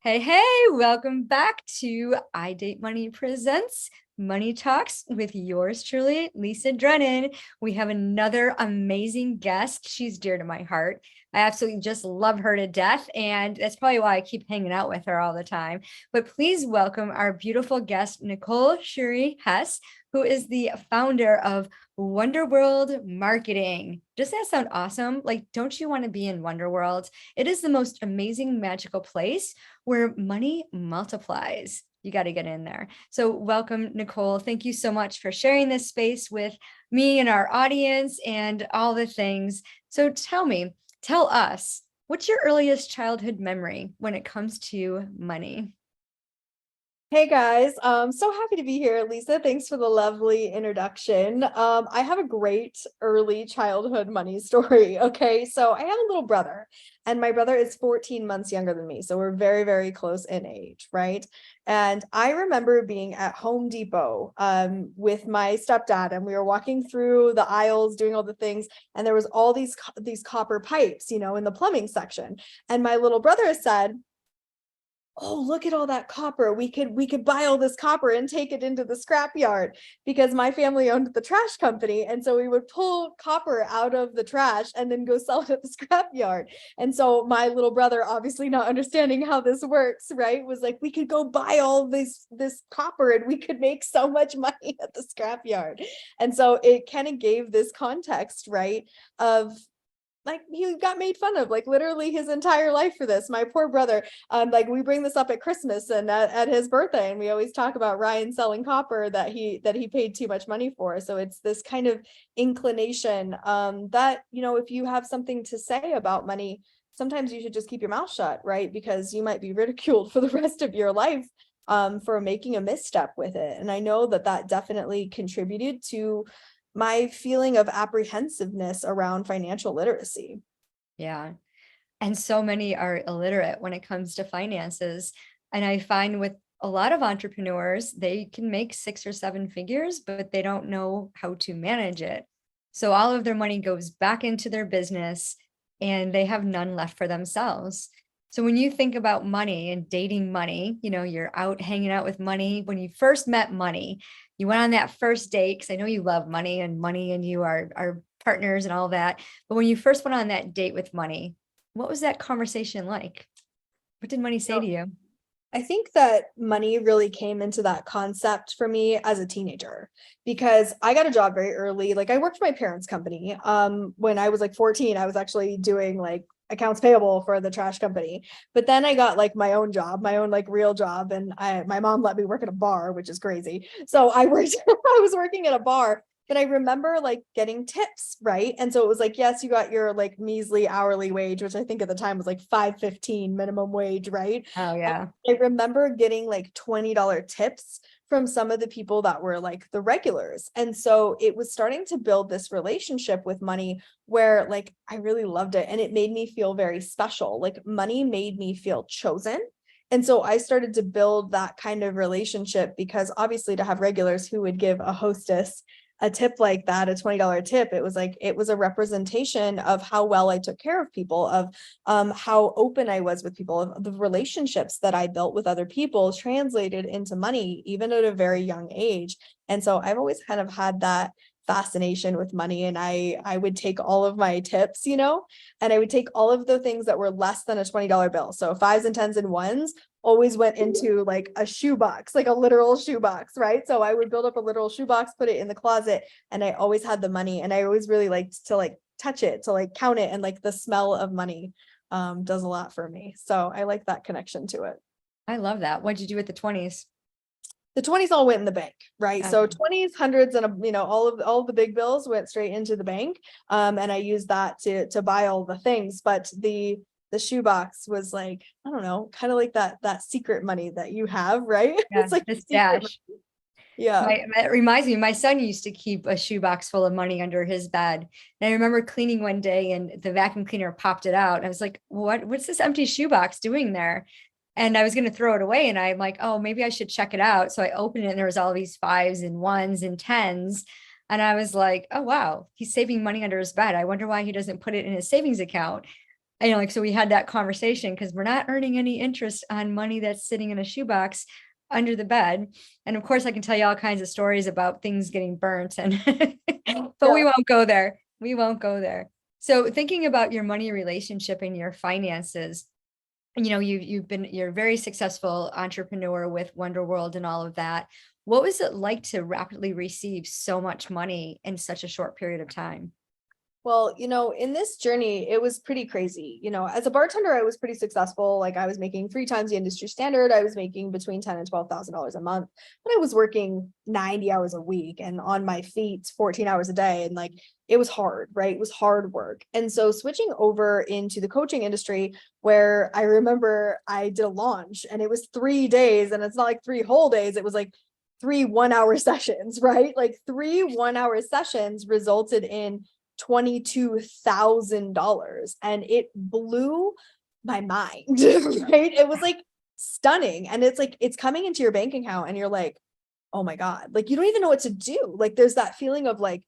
Hey, welcome back to I Date Money Presents Money Talks with yours truly, Lisa Drennan. We have another amazing guest. She's dear to my heart. I absolutely just love her to death, and that's probably why I keep hanging out with her all the time. But please welcome our beautiful guest, Nicole Cherie Hesse, who is the founder of Wonder World Marketing. Does that sound awesome? Like, don't you want to be in Wonder World? It is the most amazing, magical place where money multiplies. You got to get in there. So welcome, Nicole. Thank you so much for sharing this space with me and our audience and all the things. So tell us, what's your earliest childhood memory when it comes to money? Hey guys, so happy to be here, Lisa. Thanks for the lovely introduction. I have a great early childhood money story. Okay, so I have a little brother, and my brother is 14 months younger than me, so we're very, very close in age, right? And I remember being at Home Depot with my stepdad, and we were walking through the aisles, doing all the things, and there was all these copper pipes, in the plumbing section. And my little brother said, "Oh, look at all that copper. We could buy all this copper and take it into the scrapyard," because my family owned the trash company. And so we would pull copper out of the trash and then go sell it at the scrapyard. And so my little brother, obviously not understanding how this works, right, was like, we could go buy all this copper and we could make so much money at the scrapyard. And so it kind of gave this context, right, of like he got made fun of like literally his entire life for this. My poor brother, like we bring this up at Christmas and at his birthday, and we always talk about Ryan selling copper that he paid too much money for. So it's this kind of inclination that, if you have something to say about money, sometimes you should just keep your mouth shut, right? Because you might be ridiculed for the rest of your life for making a misstep with it. And I know that that definitely contributed to my feeling of apprehensiveness around financial literacy. Yeah. And so many are illiterate when it comes to finances. And I find with a lot of entrepreneurs, they can make 6 or 7 figures, but they don't know how to manage it. So all of their money goes back into their business and they have none left for themselves. So when you think about money and dating money, you're out hanging out with money. When you first met money, you went on that first date, because I know you love money and you are partners and all that. But when you first went on that date with money, what was that conversation like? What did money say to you? I think that money really came into that concept for me as a teenager, because I got a job very early. Like I worked for my parents' company. When I was like 14, I was actually doing like accounts payable for the trash company. But then I got like my own job, my own like real job. And my mom let me work at a bar, which is crazy. So I was working at a bar. But I remember like getting tips, right? And so it was like, yes, you got your like measly hourly wage, which I think at the time was like $5.15 minimum wage, right? Oh, yeah. I remember getting like $20 tips from some of the people that were like the regulars. And so it was starting to build this relationship with money where like I really loved it. And it made me feel very special. Like money made me feel chosen. And so I started to build that kind of relationship, because obviously to have regulars who would give a hostess a tip like that, a $20 tip, it was like, it was a representation of how well I took care of people, of how open I was with people, of the relationships that I built with other people translated into money, even at a very young age. And so I've always kind of had that fascination with money. And I would take all of my tips, and I would take all of the things that were less than a $20 bill. So fives and tens and ones always went into like a shoebox, like a literal shoebox, right? So I would build up a literal shoebox, put it in the closet, and I always had the money. And I always really liked to like touch it, to like count it, and like the smell of money does a lot for me. So I like that connection to it. I love that. What'd you do with the 20s? The 20s all went in the bank, right? So Okay. 20s, hundreds, and all of the big bills went straight into the bank. And I used that to buy all the things. But the shoebox was like, I don't know, kind of like that secret money that you have, right? Yeah, It's like the secret stash. money. Yeah. It reminds me, my son used to keep a shoebox full of money under his bed. And I remember cleaning one day and the vacuum cleaner popped it out. And I was like, what's this empty shoebox doing there? And I was going to throw it away. And I'm like, oh, maybe I should check it out. So I opened it and there was all these fives and ones and tens. And I was like, oh, wow, he's saving money under his bed. I wonder why he doesn't put it in his savings account. I know, like, so we had that conversation because we're not earning any interest on money that's sitting in a shoebox under the bed. And of course, I can tell you all kinds of stories about things getting burnt and, but we Yeah. won't go there. We won't go there. So thinking about your money relationship and your finances, you're a very successful entrepreneur with Wonder World and all of that. What was it like to rapidly receive so much money in such a short period of time? Well, in this journey, it was pretty crazy. As a bartender, I was pretty successful. Like I was making 3 times the industry standard. I was making between $10,000 and $12,000 a month, but I was working 90 hours a week and on my feet 14 hours a day. And like, it was hard, right? It was hard work. And so switching over into the coaching industry, where I remember I did a launch and it was 3 days, and it's not like 3 whole days. It was like 3 1-hour sessions, right? Like 3 1-hour sessions resulted in $22,000, and it blew my mind. Right? It was like stunning. And it's like it's coming into your bank account and you're like, oh my God, like you don't even know what to do. Like there's that feeling of like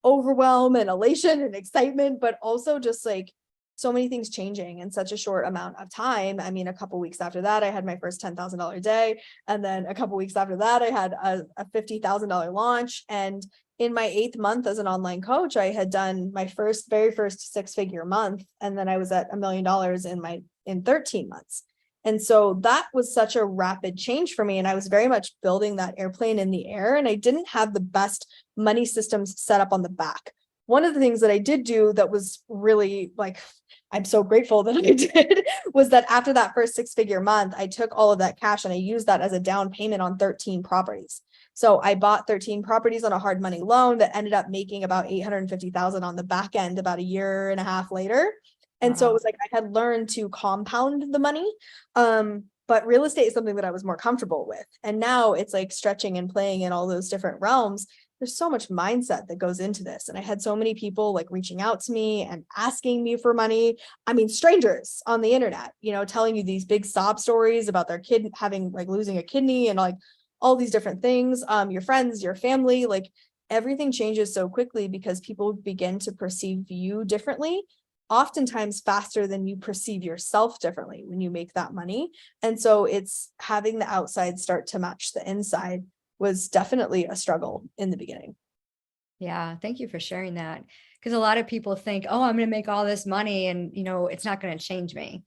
overwhelm and elation and excitement, but also just like so many things changing in such a short amount of time. I mean, a couple weeks after that, I had my first $10,000 day. And then a couple weeks after that, I had a $50,000 launch. And in my 8th month as an online coach, I had done my very first 6-figure month. And then I was at $1 million in 13 months. And so that was such a rapid change for me. And I was very much building that airplane in the air, and I didn't have the best money systems set up on the back. One of the things that I did do that was really like, I'm so grateful that I did, was that after that first 6-figure month, I took all of that cash and I used that as a down payment on 13 properties. So I bought 13 properties on a hard money loan that ended up making about $850,000 on the back end about a year and a half later. And so it Wow. was like I had learned to compound the money. But real estate is something that I was more comfortable with. And now it's like stretching and playing in all those different realms. There's so much mindset that goes into this. And I had so many people like reaching out to me and asking me for money. I mean, strangers on the internet, telling you these big sob stories about their kid having like losing a kidney and like all these different things. Your friends, your family, like everything changes so quickly because people begin to perceive you differently, oftentimes faster than you perceive yourself differently when you make that money. And so it's having the outside start to match the inside was definitely a struggle in the beginning. Yeah, thank you for sharing that. Because a lot of people think, oh, I'm going to make all this money and, it's not going to change me.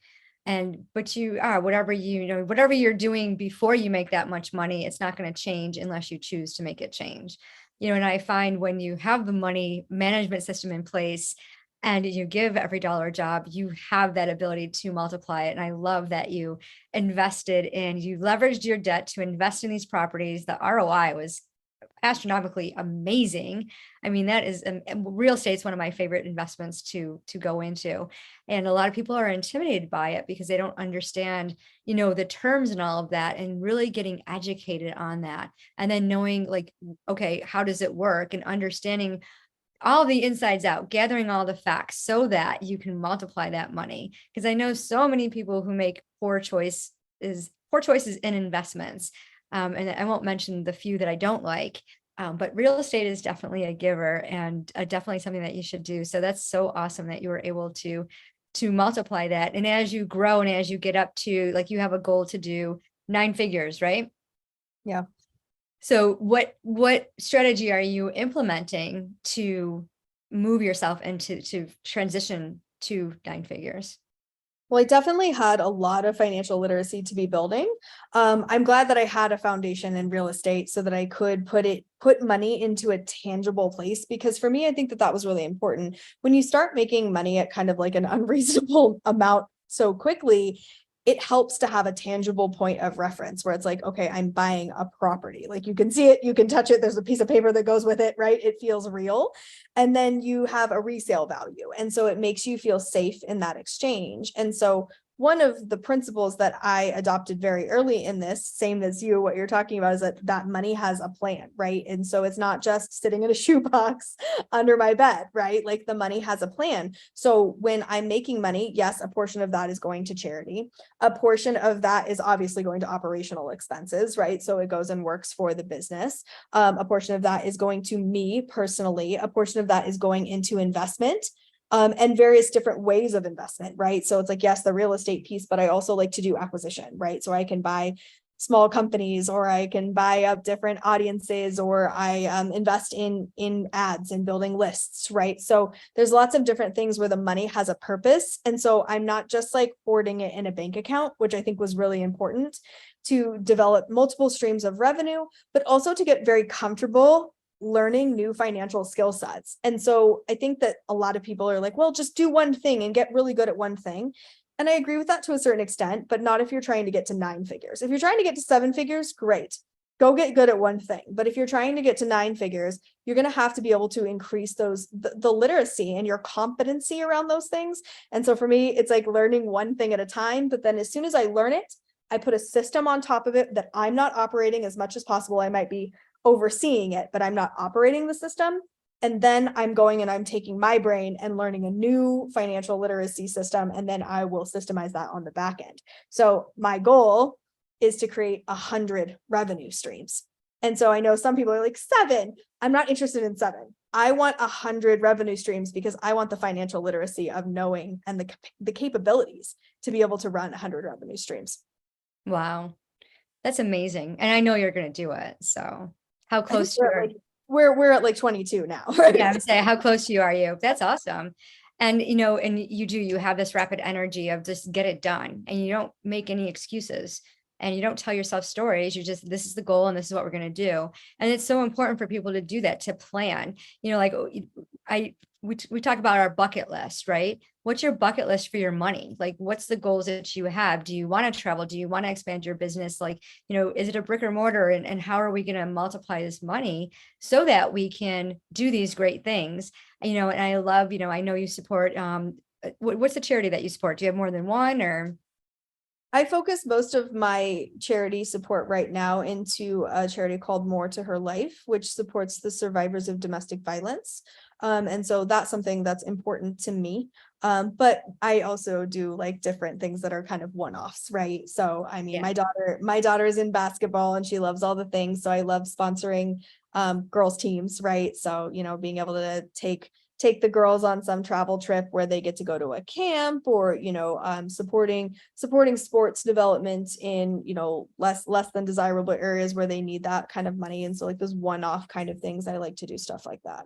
But you are, whatever you're doing before you make that much money, it's not going to change unless you choose to make it change. And I find when you have the money management system in place and you give every dollar a job, you have that ability to multiply it. And I love that you you leveraged your debt to invest in these properties. The ROI was astronomically amazing. I mean, that is real estate is one of my favorite investments to go into. And a lot of people are intimidated by it because they don't understand, the terms and all of that, and really getting educated on that. And then knowing like, okay, how does it work, and understanding all the insides out, gathering all the facts so that you can multiply that money. Because I know so many people who make poor choices in investments. And I won't mention the few that I don't like, but real estate is definitely a giver and definitely something that you should do. So that's so awesome that you were able to multiply that. And as you grow and as you get up to, like, you have a goal to do 9 figures, right? Yeah. So what strategy are you implementing to move yourself into to transition to 9 figures? Well, I definitely had a lot of financial literacy to be building. I'm glad that I had a foundation in real estate so that I could put money into a tangible place, because for me, I think that that was really important. When you start making money at kind of like an unreasonable amount so quickly, it helps to have a tangible point of reference where it's like, okay, I'm buying a property. Like you can see it, you can touch it. There's a piece of paper that goes with it, right? It feels real. And then you have a resale value. And so it makes you feel safe in that exchange. And so one of the principles that I adopted very early in this, same as you, what you're talking about, is that money has a plan, right? And so it's not just sitting in a shoebox under my bed, right? Like the money has a plan. So when I'm making money, yes, a portion of that is going to charity. A portion of that is obviously going to operational expenses, right? So it goes and works for the business. A portion of that is going to me personally. A portion of that is going into investment. and various different ways of investment, right? So it's like, yes, the real estate piece, but I also like to do acquisition, right? So I can buy small companies, or I can buy up different audiences, or I invest in ads and building lists, right? So there's lots of different things where the money has a purpose. And so I'm not just like hoarding it in a bank account, which I think was really important to develop multiple streams of revenue, but also to get very comfortable learning new financial skill sets. And so I think that a lot of people are like, well, just do one thing and get really good at one thing. And I agree with that to a certain extent, but not if you're trying to get to 9 figures. If you're trying to get to 7 figures, great. Go get good at one thing. But if you're trying to get to 9 figures, you're going to have to be able to increase the literacy and your competency around those things. And so for me, it's like learning one thing at a time. But then as soon as I learn it, I put a system on top of it that I'm not operating as much as possible. I might be overseeing it, but I'm not operating the system. And then I'm going and I'm taking my brain and learning a new financial literacy system, and then I will systemize that on the back end. So my goal is to create 100 revenue streams. And so I know some people are like 7. I'm not interested in 7. I want 100 revenue streams because I want the financial literacy of knowing and the capabilities to be able to run 100 revenue streams. Wow. That's amazing. And I know you're going to do it. So how close you are. We're at like 22 now, right? Yeah, I would say, how close you are you? That's awesome. And, and you have this rapid energy of just get it done, and you don't make any excuses, and you don't tell yourself stories. You just, this is the goal and this is what we're going to do. And it's so important for people to do that, to plan, like we talk about our bucket list, right? What's your bucket list for your money? Like, what's the goals that you have? Do you want to travel? Do you want to expand your business? Like, is it a brick or mortar? And how are we going to multiply this money so that we can do these great things? And I love, I know you support, what's the charity that you support? Do you have more than one, or? I focus most of my charity support right now into a charity called More to Her Life, which supports the survivors of domestic violence. And so that's something that's important to me. But I also do like different things that are kind of one-offs, right? So I mean, Yeah. my daughter is in basketball and she loves all the things. So I love sponsoring girls teams, right? So, being able to take the girls on some travel trip where they get to go to a camp, or supporting sports development in less than desirable areas where they need that kind of money. And so like those one-off kind of things, I like to do stuff like that.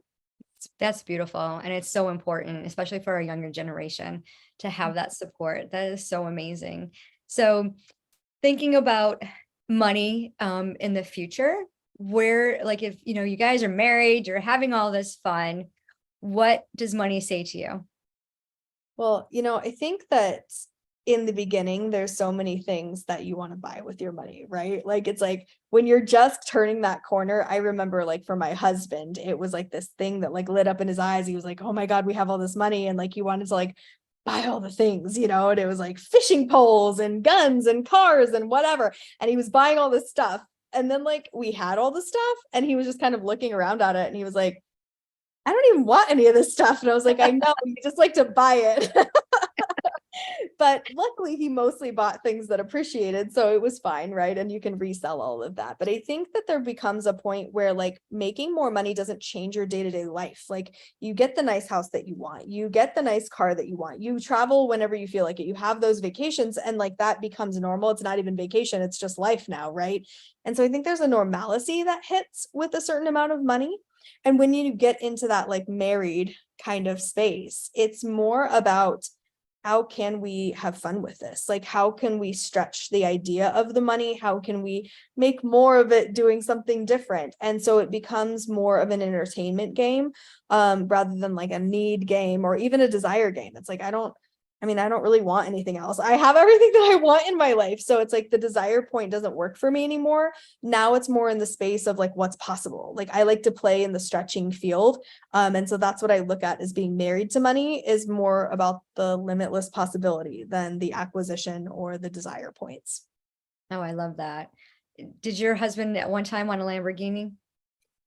That's beautiful. And it's so important, especially for our younger generation, to have that support. That is so amazing. So thinking about money in the future, where, like, if you guys are married, you're having all this fun, what does money say to you? Well, I think that in the beginning, there's so many things that you want to buy with your money, right? Like, it's like when you're just turning that corner. I remember, like, for my husband, it was like this thing that like lit up in his eyes. He was like, oh my God, we have all this money. And like, he wanted to like buy all the things, and it was like fishing poles and guns and cars and whatever. And he was buying all this stuff. And then like we had all the stuff and he was just kind of looking around at it and he was like, I don't even want any of this stuff. And I was like, I know, you just like to buy it. But luckily he mostly bought things that appreciated, so it was fine, right? And you can resell all of that. But I think that there becomes a point where like making more money doesn't change your day-to-day life. Like, you get the nice house that you want, you get the nice car that you want, you travel whenever you feel like it, you have those vacations, and like that becomes normal. It's not even vacation, it's just life now, right? And so I think there's a normalcy that hits with a certain amount of money. And when you get into that like married kind of space, it's more about, how can we have fun with this? Like, how can we stretch the idea of the money? How can we make more of it doing something different? And so it becomes more of an entertainment game, rather than like a need game or even a desire game. It's like, I don't really want anything else. I have everything that I want in my life. So it's like the desire point doesn't work for me anymore. Now it's more in the space of like what's possible. Like, I like to play in the stretching field. And so that's what I look at as being married to money, is more about the limitless possibility than the acquisition or the desire points. Oh, I love that. Did your husband at one time want a Lamborghini?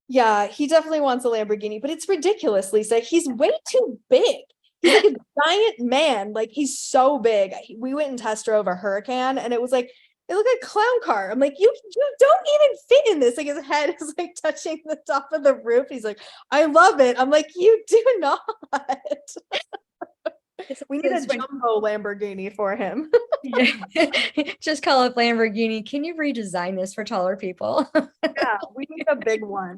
Yeah, he definitely wants a Lamborghini, but it's ridiculous, Lisa. He's way too big. He's like a giant man. Like, he's so big. We went and test drove a Huracan and it was like It looked like a clown car. I'm like, you don't even fit in this. Like his head is like touching the top of the roof. He's like, I love it. I'm like, you do not. We need a jumbo Lamborghini for him. Yeah. Just call it Lamborghini. Can you redesign this for taller people? Yeah, we need a big one.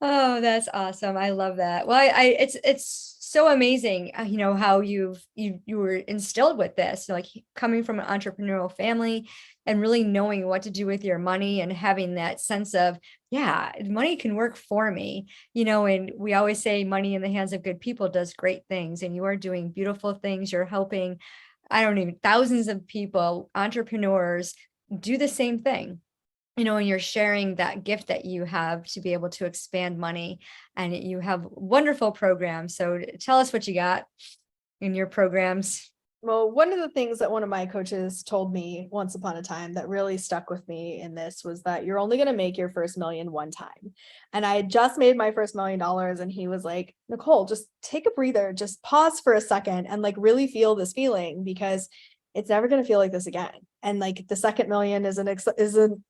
Oh, that's awesome. I love that. Well, it's so amazing, how you were instilled with this, like coming from an entrepreneurial family and really knowing what to do with your money and having that sense of, yeah, money can work for me, and we always say money in the hands of good people does great things, and you are doing beautiful things. You're helping, I don't even, thousands of people, entrepreneurs do the same thing, and you're sharing that gift that you have to be able to expand money, and you have wonderful programs. So tell us what you got in your programs. Well, one of the things that one of my coaches told me once upon a time that really stuck with me in this was that you're only going to make your first million one time. And I had just made my first $1 million, and he was like, Nicole, just take a breather, just pause for a second and like really feel this feeling, because it's never going to feel like this again. And like the second million isn't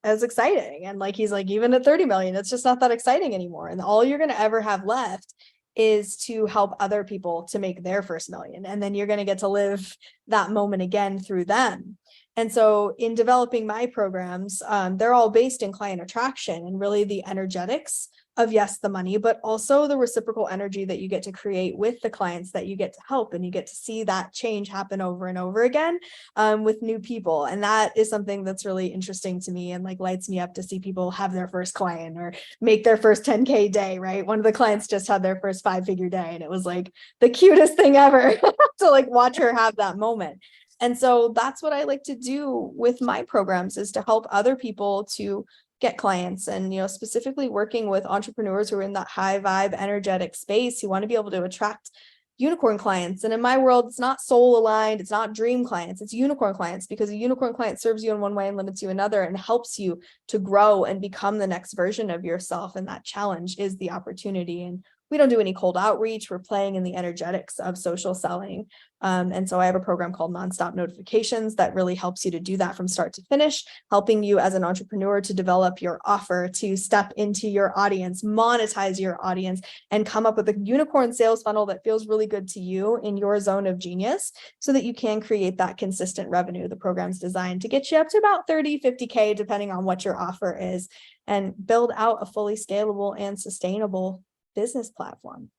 as exciting. And like, he's like, even at 30 million, it's just not that exciting anymore. And all you're going to ever have left is to help other people to make their first million. And then you're going to get to live that moment again through them. And so in developing my programs, they're all based in client attraction and really the energetics of, yes, the money, but also the reciprocal energy that you get to create with the clients that you get to help. And you get to see that change happen over and over again with new people. And that is something that's really interesting to me and like lights me up to see people have their first client or make their first 10K day, right? One of the clients just had their first 5-figure day, and it was like the cutest thing ever to like watch her have that moment. And so that's what I like to do with my programs, is to help other people to get clients, and specifically working with entrepreneurs who are in that high vibe energetic space who want to be able to attract unicorn clients. And in my world, it's not soul aligned, it's not dream clients, it's unicorn clients, because a unicorn client serves you in one way and limits you another, and helps you to grow and become the next version of yourself. And that challenge is the opportunity. And we don't do any cold outreach. We're playing in the energetics of social selling. And so I have a program called Nonstop Notifications that really helps you to do that from start to finish, helping you as an entrepreneur to develop your offer, to step into your audience, monetize your audience, and come up with a unicorn sales funnel that feels really good to you in your zone of genius, so that you can create that consistent revenue. The program's designed to get you up to about 30, 50K, depending on what your offer is, and build out a fully scalable and sustainable business platform.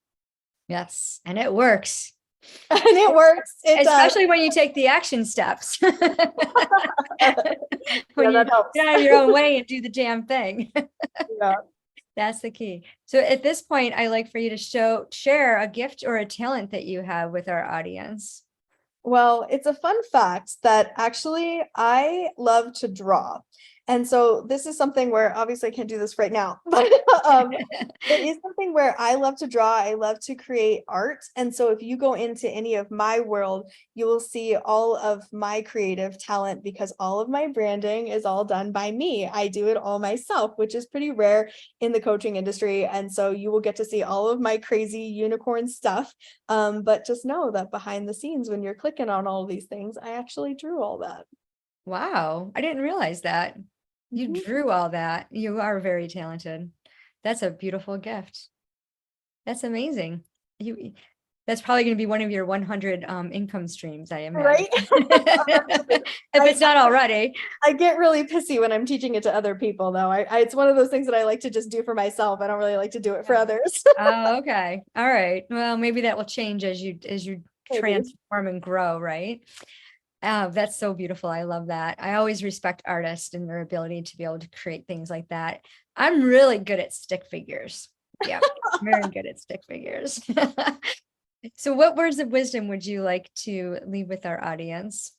Yes, and it works. And it works. Especially when you take the action steps. When Yeah, you get out of your own way and do the damn thing. Yeah. That's the key. So at this point, I like for you to share a gift or a talent that you have with our audience. Well, it's a fun fact that actually I love to draw. And so this is something where obviously I can't do this right now, but it is something where I love to draw. I love to create art. And so if you go into any of my world, you will see all of my creative talent, because all of my branding is all done by me. I do it all myself, which is pretty rare in the coaching industry. And so you will get to see all of my crazy unicorn stuff. But just know that behind the scenes, when you're clicking on all of these things, I actually drew all that. Wow, I didn't realize that. You drew all that. You are very talented. That's a beautiful gift. That's amazing. That's probably going to be one of your 100 income streams, I imagine. Right? If it's not already. I get really pissy when I'm teaching it to other people, though. It's one of those things that I like to just do for myself. I don't really like to do it for others. Oh, okay. All right. Well, maybe that will change as you Maybe. transform and grow, right? That's so beautiful. I love that. I always respect artists and their ability to be able to create things like that. I'm really good at stick figures. Yeah, very good at stick figures. So what words of wisdom would you like to leave with our audience?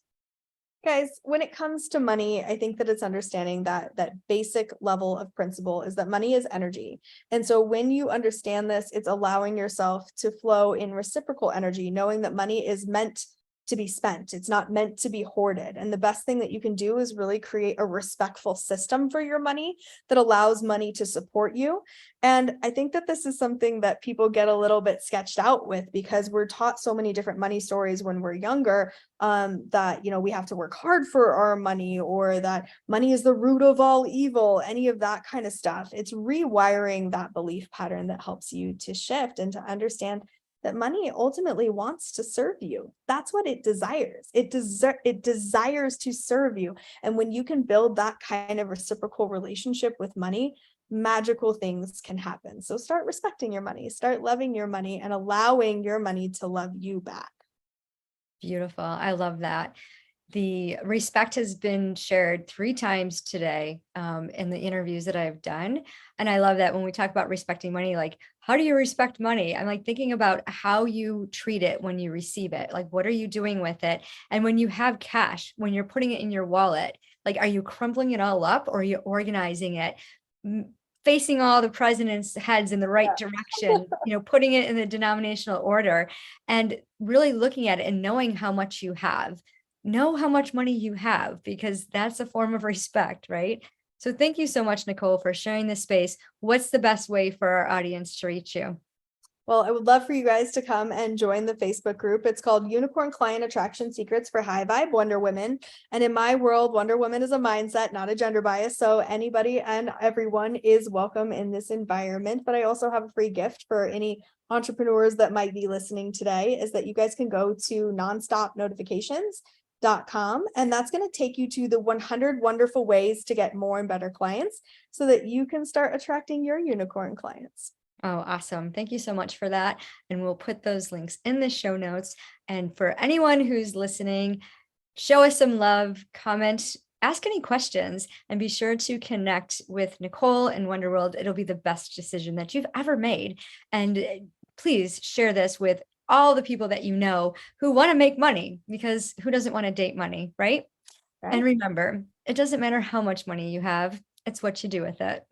Guys, when it comes to money, I think that it's understanding that basic level of principle is that money is energy. And so when you understand this, it's allowing yourself to flow in reciprocal energy, knowing that money is meant to be spent. It's not meant to be hoarded. And the best thing that you can do is really create a respectful system for your money that allows money to support you. And I think that this is something that people get a little bit sketched out with, because we're taught so many different money stories when we're younger, that, you know, we have to work hard for our money, or that money is the root of all evil, any of that kind of stuff. It's rewiring that belief pattern that helps you to shift and to understand that money ultimately wants to serve you. That's what it desires. It desires to serve you. And when you can build that kind of reciprocal relationship with money, magical things can happen. So start respecting your money, start loving your money, and allowing your money to love you back. Beautiful. I love that. The respect has been shared 3 times today in the interviews that I've done. And I love that when we talk about respecting money, like, how do you respect money? I'm like thinking about how you treat it when you receive it. Like, what are you doing with it? And when you have cash, when you're putting it in your wallet, like, are you crumpling it all up, or are you organizing it, facing all the president's heads in the right direction, you know, putting it in the denominational order, and really looking at it and knowing how much you have. Know how much money you have, because that's a form of respect, right? So thank you so much, Nicole, for sharing this space. What's the best way for our audience to reach you? Well, I would love for you guys to come and join the Facebook group. It's called Unicorn Client Attraction Secrets for High Vibe Wonder Women. And in my world, Wonder Woman is a mindset, not a gender bias. So anybody and everyone is welcome in this environment. But I also have a free gift for any entrepreneurs that might be listening today, is that you guys can go to nonstopnotifications.com, and that's going to take you to the 100 wonderful ways to get more and better clients so that you can start attracting your unicorn clients. Oh, awesome. Thank you so much for that. And we'll put those links in the show notes. And for anyone who's listening, show us some love, comment, ask any questions, and be sure to connect with Nicole and Wonderworld. It'll be the best decision that you've ever made. And please share this with all the people that you know who want to make money, because who doesn't want to date money, right? And remember, it doesn't matter how much money you have, it's what you do with it.